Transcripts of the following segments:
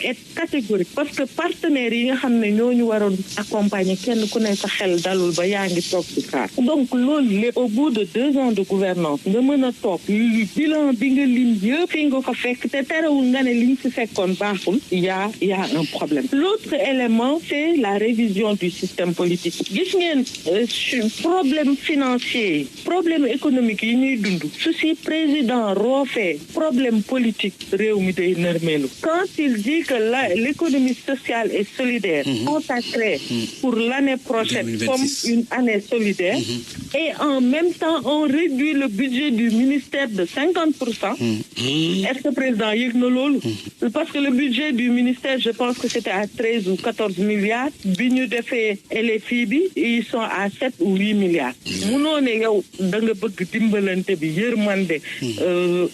être catégorique parce que partenaires yi nga xam ne ñooñu waroon accompagner kenn ku ne sa xel dalul ba yaa ngi toog ci xaar donc loolu lépp au bout de 2 ans de gouvernance nga mën a toog bilan bi nga lim yëpp fi nga ko fekk te terewul nga ne liñ fi fekkoon baaxul il y a un problème. L'autre élément c'est la révision du système politique gis ngeen problème financier problème économique yi ñuy dund su si président roofee problème politique réew mi day nërmeelu quand il dit que l'économie sociale et solidaire consacrée pour l'année prochaine 2026. Comme une année solidaire et en même temps on réduit le budget du ministère de 50%. Est-ce que président yëg na loolu parce que le budget du ministère je pense que c'était à 13 ou 14 milliards bi ñu defee LFI bi ils sont à 7 ou 8 milliards munoo ne yow da nga bëgg dimbalante bi yërmande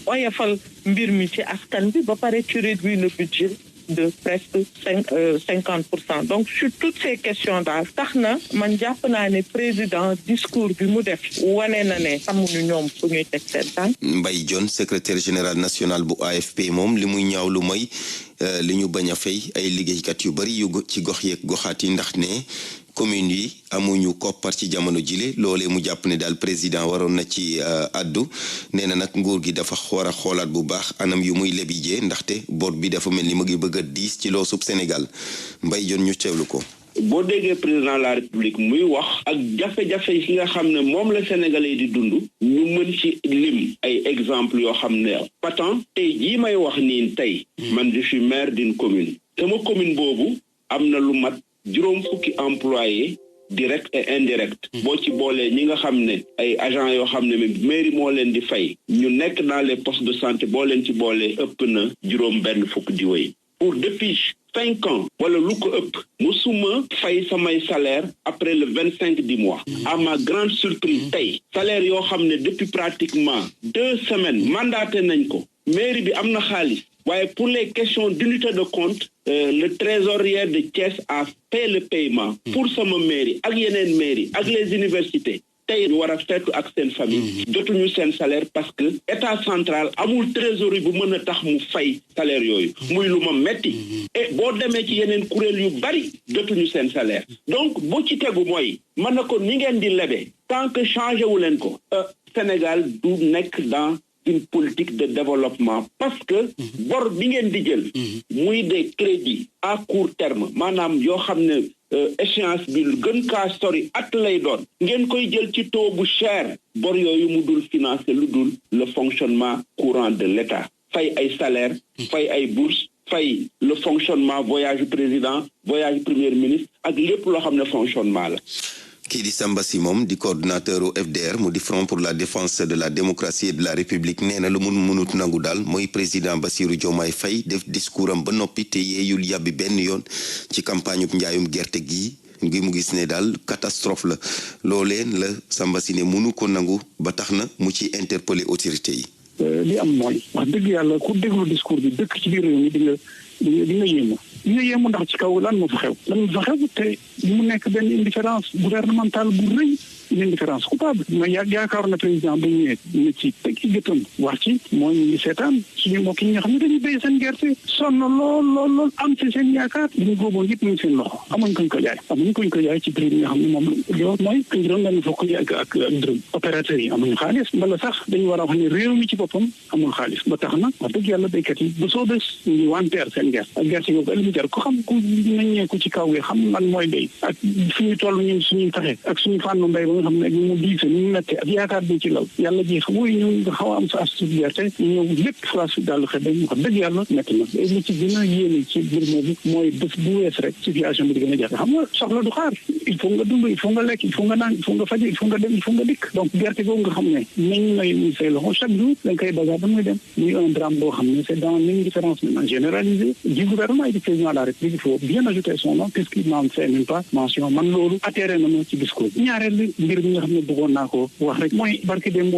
oyofal mbir mi ci askan bi ba pare tu réduis le budget de presque 50%. Donc sur toutes ces questions daal tax na man jàpp naa ne président discours bi mu def wane na ne xamuñu ñoom fu ñuy teg seen tànk. Mbaye Dione secrétaire général national bu AFP moom li muy ñaaw lu mooy li ñu bañ a fay ay liggéeykat yu bari yu ci gox yeeg goxaat yi ndax ne commune yi amuñu koppar ci jamono jile loolee mu jàpp ne daal président waroon na ci addu nee na nag nguur gi dafa war a xoolaat bu baax anam yu muy lebijee ndaxte bor bi dafa mel ni mu ngi bëgg a diis ci loosub Sénégal Mbaye Dione ñu teewlu ko. boo déggee président de la république muy wax ak jafe-jafe yi nga xam ne moom la sénégalais di dund ñu mën ci lim ay exemple yoo xam ne patent tey jii may wax nii tey man je suis maire d'une commune sama commune boobu am na lu mat juróom fukki employé direct et indirect boo ci boolee ñi nga xam ne ay agents yoo xam ne mairie moo leen di fay ñu nekk dans les postes de santé boo leen ci boolee ëpp na juróom benn fukk di wéy pour depuis 5 ans wala lu ko ëpp musuma fay samay salaire après le 25 du mois à ma grande surprise tey salaire yoo xam ne depuis pratiquement 2 semaines mandaté nañ ko mairie bi am na xaalis waaye pour les questions d'unité de compte le trésorier de Thiès a fait le paiement pour sama mairie ak yeneen mairie ak les universités tey war a fekk ak seen famille jotuñu seen salaire parce que état central amul trésorerie bu mën a tax mu fay salaire yooyu muy lu ma metti et boo demee ci yeneen kuréel yu bari jotuñu seen salaire donc boo ci tegu mooy mën na ko ni ngeen di lebe tant que changé wu leen ko Sénégal du nekk dans une politique de développement parce que bor bi ngeen di jël muy des crédits à court terme maanaam yoo xam ne échéance bi lu gën kaa sori at lay doon ngeen koy jël ci taux bu cher bor yooyu mu dul financer lu dul le fonctionnement courant de l'État fay ay salaire fay ay bourse fay le fonctionnement voyage président voyage premier ministre ak lépp loo xam ne fonctionnement la. kii di Samba Sy moom di coordonnateur u FDR mu di Front pour la défense de la démocratie et de la République nee na lu mun mënut nangu daal mooy président Bassirou Diomaye Faye def discours am ba noppi te yeeyul yàbbi benn yoon ci campagne bu njaayum gerte gi mu gis ne daal catastrophe la loolee la Samba Sy ne mënu ko nangu ba tax na mu ci interpeller autorité yi. li am mooy wax dëgg yàlla ku déglu discours bi dëkk ci biir réew mi di nga yéemu ndax ci kaw lan moo fa xew te mu nekk benn indifférence gouvernementale bu rëy une indifférence coupable mais yaakaar na président ba ñëwee na ci teg ci gëtam wax ci mooy ñu ngi seetaan suñu mbokk yi nga xam ne dañuy béy seen gerte sonn lool am ci seen yaakaar dañu góoboon yëpp mu ngi seen loxo amuñ koñ ko jaay ci prix bi nga xam ne moom loolu mooy juróom benn fukk ak dërëm opérateurs yi amuñu xaalis wala sax dañu war a wax ne réew mi ci boppam amul xaalis ba tax na wax dëgg yàlla béykat yi ba soo bés ñu ngi wanteer seen gerte ak gerte googu ëllëg jar ko xam ku naññeeku ci kaw gi xam lan mooy béy ak fi ñu toll ñun suñuy taxe ak suñu fànnu mbéy ba nga xam ne ñu mu diise ñu metti ak yaakaar bi ci law yàlla ji mooy ñu nga xaw a am sa astu gerte ñu ñëw lépp place daal xëy dañ wax dëgg yàlla metti na li ci gën a yéene ci mbir moomu mooy bés bu wees rek situation bi di gën a jafe xam nga soxla du xaar il faut nga dund il faut nga lekk il faut nga naan il faut nga faje il faut nga dem il faut nga dikk donc gerte googu nga xam ne nañ lay muy say loxo chaque jour dañ koy bagaa ba muy dem muy un drame boo xam ne c'est dans l'indifférence maintenant généralisée du gouvernement et du président de la République il faut bien ajouter son nom puisqu'il n'en fait même pas mention man loolu atterré na ma ci discours ñaareel mbir mi nga xam ne bëggoon naa ko wax rek mooy barke dem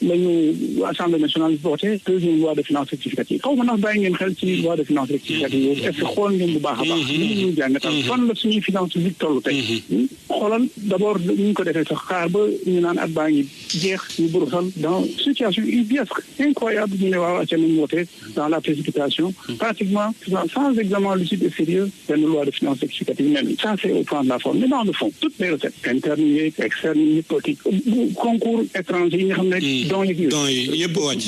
la ñu assemblée nationale voté deuxième loi de finances rectificative xaw ma ndax bàyyi ngeen xel ci loi de finances rectificative yooyu est-ce que xool ngeen bu baax a baax li ñu jàngatal fan la suñuy finance publique toll tey xoolal d'abord ñu ko defee sax xaar ba ñu naan at baa ngi jeex ñu burusal dans situation ubuesque incroyable ñu ne waaw acca nañu voté dans la précipitation pratiquement sans examen lucide et sérieux benn loi de finances rectificative même ça c'est au plan de la forme mais dans le fond toutes les recettes internes yi externes yi politique concours étranger yi nga xam ne don yi yëpp wàcc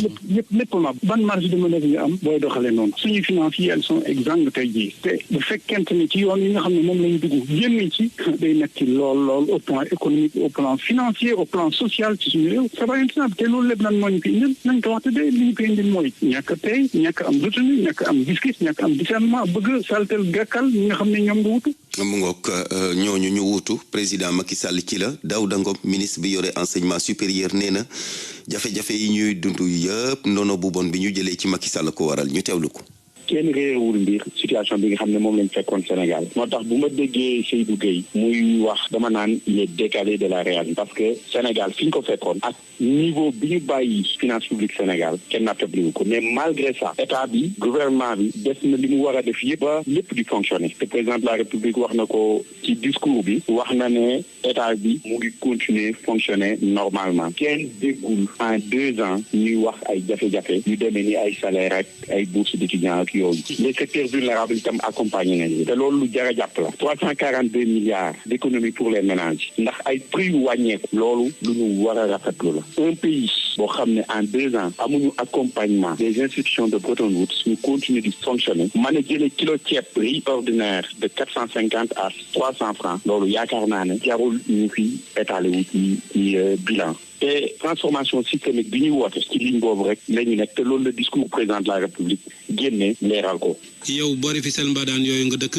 lépp ma ban marge de manœuvre ñu am booy doxalee noonu suñuy finances yi elles sont exsangues tey jii te bu fekkente ni ci yoon yi nga xam ne moom la ñu dugg génn ci day nekk ci lool au plan économique au plan financier au plan social ci suñu réew ça va intenable te loolu lépp nan moo ñu ko indil nañ ko wax te de li ñu ko indil mooy ñàkk tey ñàkk am retenue ñàkk am gis-gis ñàkk am discernement bëgg saltel gàkkal ñi nga xam ne ñoom nga wutu mu ngoog ñooñu ñu wuutu président Macky Sall ci la Daouda Ngom ministre bi yore enseignement supérieur nee na jafe-jafe yi ñuy dund yëpp ndono bu bon bi ñu jëlee ci Macky Sall ko waral ñu teewlu ko. kenn réerewul mbir situation bi nga xam ne moom lañ fekkoon Sénégal moo tax bu ma déggee Seydou Gueye muy wax dama naan il est décalé de la réalité parce que Sénégal fi ñu ko fekkoon ak niveau bi ñu bàyyi finance publique Sénégal kenn nattabliwu ko mais malgré ça état bi gouvernement bi def na li mu war a def yëpp ba lépp di fonctionner te président de la République wax na ko ci discours bi wax na ne état bi mu ngi continuer fonctionner normalement kenn déggul en 2 ans ñuy wax ay jafe-jafe yu demee ni ay salaire ak ay bourse d'étudiants ak les secteurs vulnérables itam accompagné nañu te loolu lu jar a jàpp la 342 milliards d'économie pour les ménages ndax ay prix yu wàññeeku loolu lu ñu war a rafetlu la un pays boo xam ne en 2 ans amuñu accompagnement des institutions de Bretton Woods ñu continuer di fonctionner mën a jëlee kilo ceeb riz ordinaire de 450 à 300 francs loolu yaakaar naa ne jarul ñu fi étaler wu ci bilan te transformation systémique bi ñuy woote ci ligne boobu rek la ñu nekk te loolu le discours président de la République génne leeral ko. yow boori fi seen mbadaan yooyu nga dëkk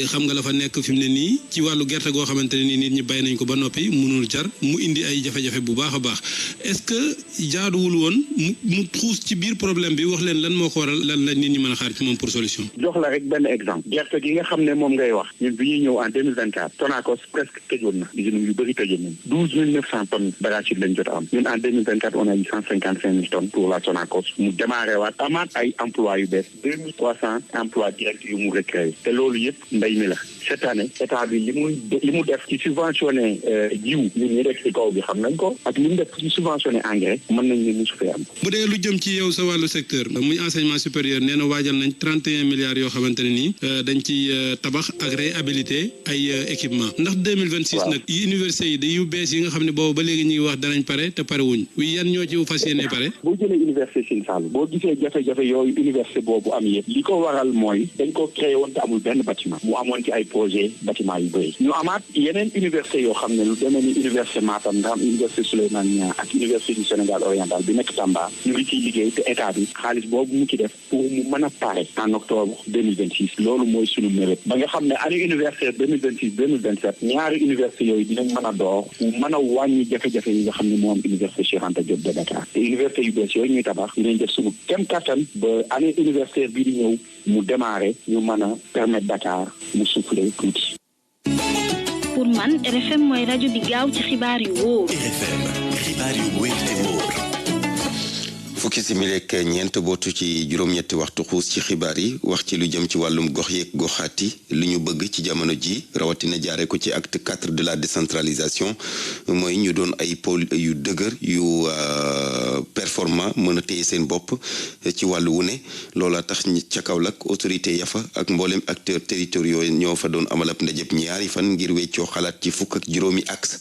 xam nga la fa nekk fi mu ne nii ci wàllu gerte goo xamante ne nii nit ñi bay nañ ko ba noppi mënul jar mu indi ay jafe-jafe bu baax a baax est-ce que jaaduwul woon mu xuus ci biir problème bi wax leen lan moo ko waral lan la nit ñi mën a xaar ci moom pour solution. jox la rek benn exemple gerte gi nga xam ne moom ngay wax ñun bi ñuy ñëw en 2024 Sonacos presque tëjoon na usine yu bëri tëjoon nañ 12 900 tonnes d'arachide lañ jot a am ñun en 2024 on a eu 155 000 tonnes pour la Sonacos mu démarré waat amaat ay emplois yu bees 2300 emplois directs yu mu recréé te loolu yëpp mbay mi la cette année état bi li mu def ci subventionné jiw ñun ñi rek ci kaw bi xam nañ ko ak li mu def ci subventionné engrais mën nañ ne musu fee am. bu dee lu jëm ci yow sa wàllu secteur muy enseignement supérieur nee na waajal nañ 31 milliards yoo xamante ne nii dañ ci tabax ak réhabilité ay équipement ndax 2026 nag yi université yi di yu bees yi nga xam ne boobu ba léegi ñuy wax danañ pare te pare wuñ yan ñoo ci fas yéene pare. boo jëlee université Sine Saalum boo gisee jafe-jafe yooyu université boobu am yëpp li ko waral mooy dañ ko créé woon te amul benn bâtiment mu amoon ci ay projet bâtiment yu bëri ñu amaat yeneen université yoo xam ne lu demee ni université Matam nga xam université Souleymane Niang ak université du Sénégal oriental bi nekk Tamba ñu ngi ciy liggéey te état bi xaalis boobu mu ci def pour mu mën a pare en octobre 2026 loolu mooy sunu mérite ba nga xam ne année universitaire 2026 2027 ñaari université yooyu dinañ mën a door mu mën a wàññi jafe-jafe yi nga xam ne moo am université Cheikh Anta Diop de Dakar te université yu bees yooyu ñuy tabax dinañ def sunu kem kattan ba année universitaire bii di ñëw mu démarrer ñu mën a permettre Dakar mu souffler tuuti. pour man RFM mooy rajo bi gaaw ci xibaar yu wóor. RFM xibaar yu wóor te wóor. fukki simili ak ñeent bootu ci juróom-ñetti waxtu xuus ci xibaar yi wax ci lu jëm ci wàllum gox yeeg goxaati li ñu bëgg ci jamono ji rawatina jaare ko ci acte 4 de la décentralisation mooy ñu doon ay pôle yu dëgër yu performant mën a téye seen bopp ci wàllu wu ne loola tax ca Kaolack autorité ya fa ak mboolem acteurs territoriaux ñoo fa doon amal ab ndajeb ñaari fan ngir weccoo xalaat ci fukk ak juróomi axe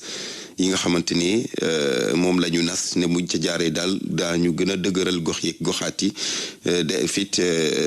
yi nga xamante ni moom la ñu nas ne muñ ca jaaree daal daañu gën a dëgëral gox yeeg goxaat yi de fit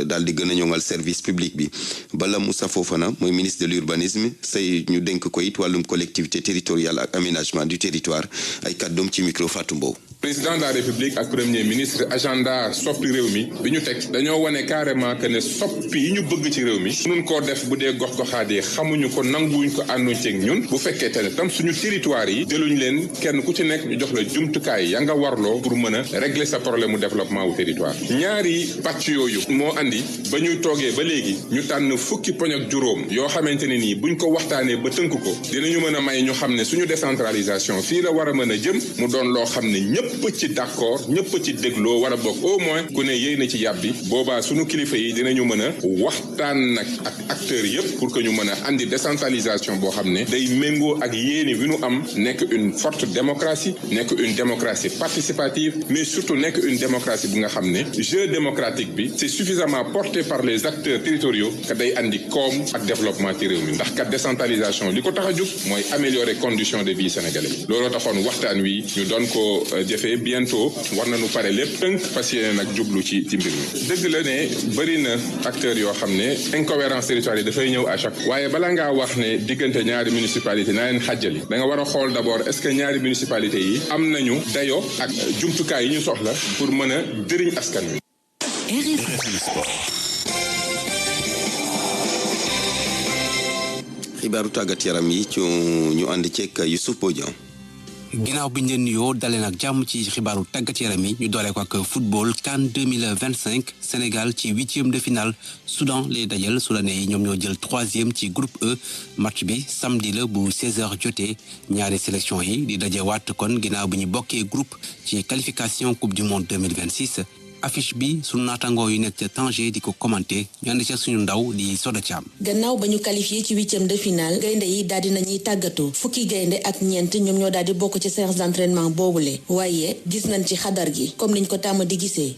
daal di gën a ñoŋal service public bi Bala Moussa Fofana mooy ministre de l'urbanisme say ñu dénk ko it wàllum collectivité territoriale ak aménagement du territoire ay kàddoom ci micro Fatou Mbow. président de la république ak premier ministre agenda soppi réew mi bi ñu teg dañoo wane carrément que ne soppi yi ñu bëgg ci réew mi nun koo def bu dee gox goxaat yi xamuñu ko nanguwuñ ko ànduñ ceeg ñun bu fekkee te ne tam suñu territoire yi jëluñ leen kenn ku ci nekk ñu jox la jumtukaay ya nga warloo pour mën a régler sa problème mu développement wu territoire ñaari pàcc yooyu moo andi ba ñuy toogee ba léegi ñu tànn fukki poñ ak juróom yoo xamante ne nii buñ ko waxtaanee ba tënk ko dinañu mën a may ñu xam ne suñu décentralisation fii la war a mën a jëm mu doon loo xam ne ñëpp ci d'accord ñëpp ci dégloo war a bokk au moins ku ne yéy na ci yàbbi boobaa suñu kilifa yi dinañu mën a waxtaan nag ak acteurs yëpp pour que ñu mën a andi décentralisation boo xam ne day méngoo ak yéene bi nu am nekk une forte démocratie nekk une démocratie participative mais surtout nekk une démocratie bi nga xam ne jeu démocratique bi c'est suffisamment porté par les acteurs territoriaux que day andi koom ak développement ci réew mi ndax kat décentralisation li ko tax a jóg mooy améliorer conditions de vie sénégalais yi looloo taxoon waxtaan wi ñu doon ko jëfee bientôt war nañu pare lépp tënk fas yéene nag jublu ci mbir mi dëgg la ne bëri na acteurs yoo xam ne incohérence territoriale yi dafay ñëw à chaque waaye balaa ngaa wax ne diggante ñaari municipalité naa leen xàjjali da nga war a xool d'abord est-ce que ñaari municipalité yi am nañu dayo ak jumtukaay yi ñu soxla pour mën a dëriñ askan wi. xibaaru tàggat yaram yi ci ñu ànd ceeg Youssouf Bodian. ginnaaw bi ñu leen nuyoo dalee nag jàmm ci xibaaru tàggat yaram yi ñu doole ko ak football CAN 2025 Sénégal ci 8e de finale Soudan lay dajal soudanais yi ñoom ñoo jël 3e ci groupe E match bi samedi la bu 16h jotee ñaari sélection yi di dajewaat kon ginnaaw bi ñu bokkee groupe ci qualification coupe du monde 2026 affiche bi sunu naataangoo yu nekk ca Tanger di ko commenté ñu ànd ca suñu ndaw di Soda Thiam. gannaaw ba ñu qualifié ci 8e de finale gaynde yi daal di nañuy tàggatu fukki gaynde ak ñeent ñoom ñoo daal di bokk ci séance d'entraînement boobule waaye gis nañ ci xadar gi comme niñ ko tàmm di gisee.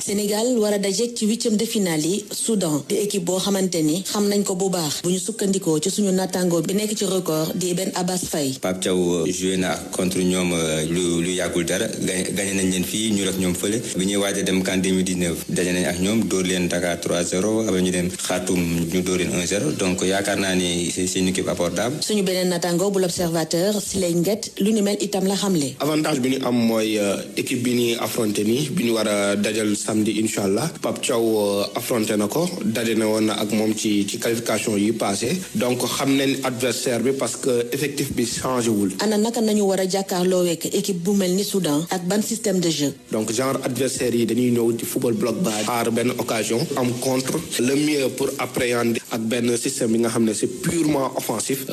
Sénégal war a dajeek ci 8e de finale yi Soudan di équipe boo xamante ni xam nañ ko bu baax bu ñu sukkandikoo ci suñu nattangoo bi nekk ci record di Ben Abbas Faye. Pape Thiaw joué na contre ñoom lu yàggul dara gagné nañ leen fii ñu rek ñoom fële bi ñuy waaj a dem CAN 2019 daje nañ ak ñoom dóor leen Dakar 3-0 après ñu dem Khartoum ñu dóor leen 1-0 donc yaakaar naa ni c'est une équipe abordable. suñu beneen nattangoo bu l'Observateur Siley Nguet lu ni mel itam la xamle. avantage bi ñu am mooy équipe bi ñuy affronté nii bi ñu war a dajal di incha allah Pape Thiaw affronté na ko daje na woon na ak moom ci qualification yi passé donc xam nañ adversaire bi parce que effectif bi changé wul. ana naka nañu war a jàkkaarloo wekk équipe bu mel ni Soudan ak ban système de jeu. donc genre adversaire yi dañuy ñëw di football bloc bas xaar benn occasion am contre le mieux pour appréhender ak benn système bi nga xam ne c'est purement offensif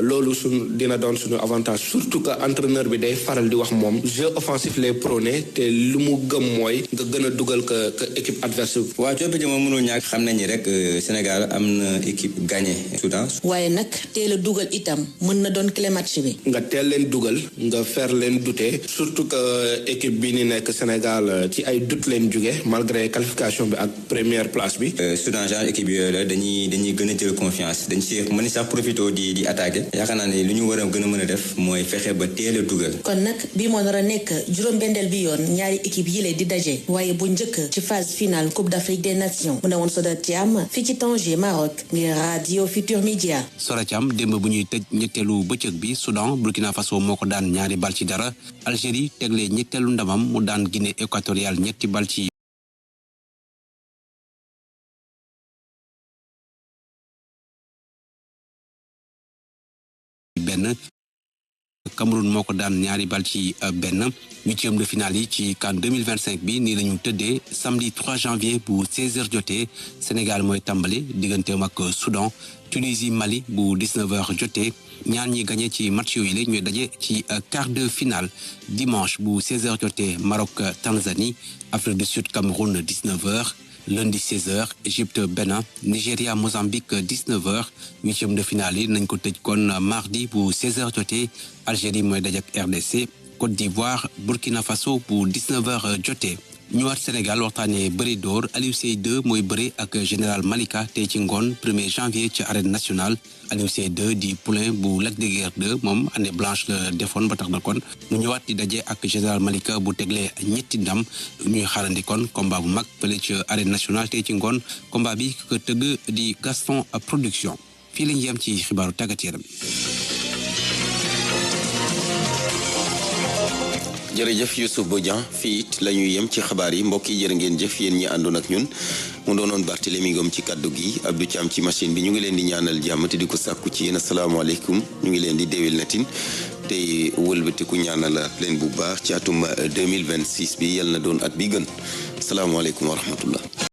loolu dina doon suñu avantage surtout que entraîneur bi day faral di wax moom jeu offensif lay prôné te lu mu gëm mooy nga gën a dugal que équipe adverse. waaw coppite moom mënul ñàkk xam nañu rek Sénégal am na équipe gagné Soudan. waaye nag teel a dugal itam mën na doon clé match bi. nga teel leen dugal nga faire leen douter surtout que équipe bi ni nekk Sénégal ci ay doute leen jóge malgré qualification bi ak première place bi. Soudan genre équipe yooyu la dañuy gën a jël confiance dañ si mën sax profité di attaqué yaakaar naa ne lu ñu war a gën a mën a def mooy fexe ba teel a dugal. kon nag bii moo nar a nekk juróom-benneel bi yoon ñaari équipe yi lee di daje waaye bu njëkk ci phase finale Coupe d'Afrique des Nations mu ne woon Soda Thiam fii ci Tanger Maroc ngir Radio Futur Média. Soda Thiam démb bu ñuy tëj ñetteelu bëccëg bi Soudan Burkina Faso moo ko daan ñaari bal ci dara Algérie tegle ñetteelu ndamam mu daan Guinée équatoriale ñetti bal ci benn. Cameroun moo ko daan ñaari bal ci benn 8e de finale yi ci CAN 2025 bi nii lañu tëddee samedi 3 janvier bu 16h jotee Sénégal mooy tàmbali digganteem ak Soudan Tunisie Mali bu 19h jotee ñaar ñi gagné ci match yooyu la ñooy daje ci quart de finale dimanche bu 16h jotee Maroc Tanzanie Afrique du Sud Cameroun 19h. lundi 16h Égypte Bénin Nigéria Mozambique 19h 8e de finale yi nañ ko tëj kon mardi bu 16h jotee Algérie mooy daje ak RDC Côte d'Ivoire Burkina Faso bu 19h jotee. ñëwaat Sénégal waxtaanee bëri door Aliou Seye 2 mooy bëri ak général Malika tey ci ngoon 1er janvier ci arène nationale Aliou Seye 2 di poulain bu Lac de Guiers 2 moom année blanche la defoon ba tax na kon mu ñëwaat di daje ak général Malika bu teglee ñetti ndam ñuy xaarandi kon combat bu mag fële ci arène nationale tey ci ngoon combat bi ko tëgg di Gaston Production fii lañ yem ci xibaaru tàggat yaram. jërëjëf Youssouf Bodian fii it la ñuy yem ci xabaar yi mbokk yi jërë ngeen jëf yéen ñi àndoon ak ñun mu doonoon Barthélémy Ngom ci kaddu gi Abdou Thiam ci machine bi ñu ngi leen di ñaanal jàmm te di ko sàkku ci yéen asalaamaaleykum ñu ngi leen di déwél natin te wëlbatiku ñaanal leen bu baax ci atum 2026 bi yal na doon at bi gën asalaamaaleykum wa rahmatullah